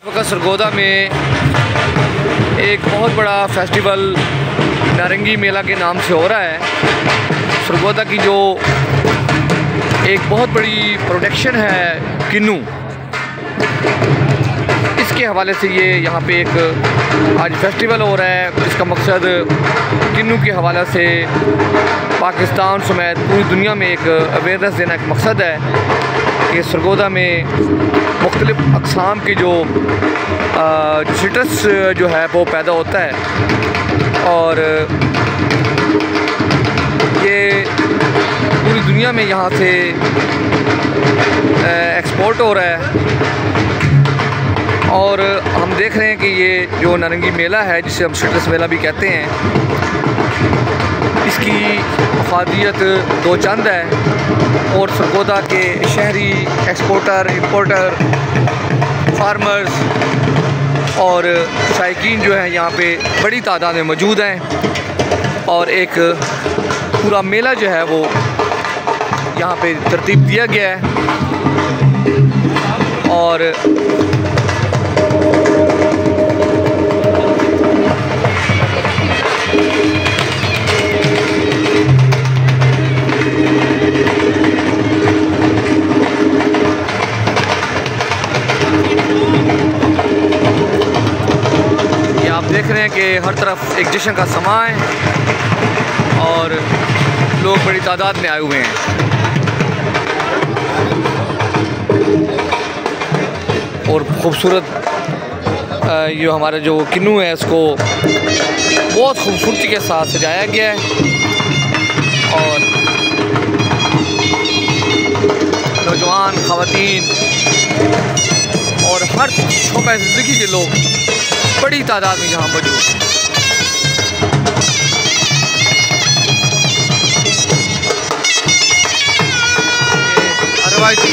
वक्त सरगोदा में एक बहुत बड़ा फेस्टिवल नारंगी मेला के नाम से हो रहा है। सरगोदा की जो एक बहुत बड़ी प्रोडक्शन है किन्नू, इसके हवाले से ये यहाँ पे एक आज फेस्टिवल हो रहा है। इसका मकसद किन्नू के हवाले से पाकिस्तान समेत पूरी दुनिया में एक अवेयरनेस देना एक मकसद है कि सरगोदा में मुख्तलिफ़ अक़साम की जो सिट्रस जो है वो पैदा होता है और ये पूरी दुनिया में यहाँ से एक्सपोर्ट हो रहा है। और हम देख रहे हैं कि ये जो नारंगी मेला है, जिसे हम सिट्रस मेला भी कहते हैं, इसकी अफादियत दो चंद है और सरगोदा के शहरी एक्सपोर्टर, इंपोर्टर, फार्मर्स और शायकीन जो है यहाँ पे बड़ी तादाद में मौजूद हैं और एक पूरा मेला जो है वो यहाँ पे तरतीब दिया गया है। और आप देख रहे हैं कि हर तरफ एक जश्न का समा है और लोग बड़ी तादाद में आए हुए हैं। और ख़ूबसूरत ये हमारा जो किन्नू है इसको बहुत खूबसूरती के साथ सजाया गया है और नौजवान, ख़वातीन और हर शौक़ ज़िंदगी के लोग बड़ी तादाद में यहाँ मौजूद हैं। रवायती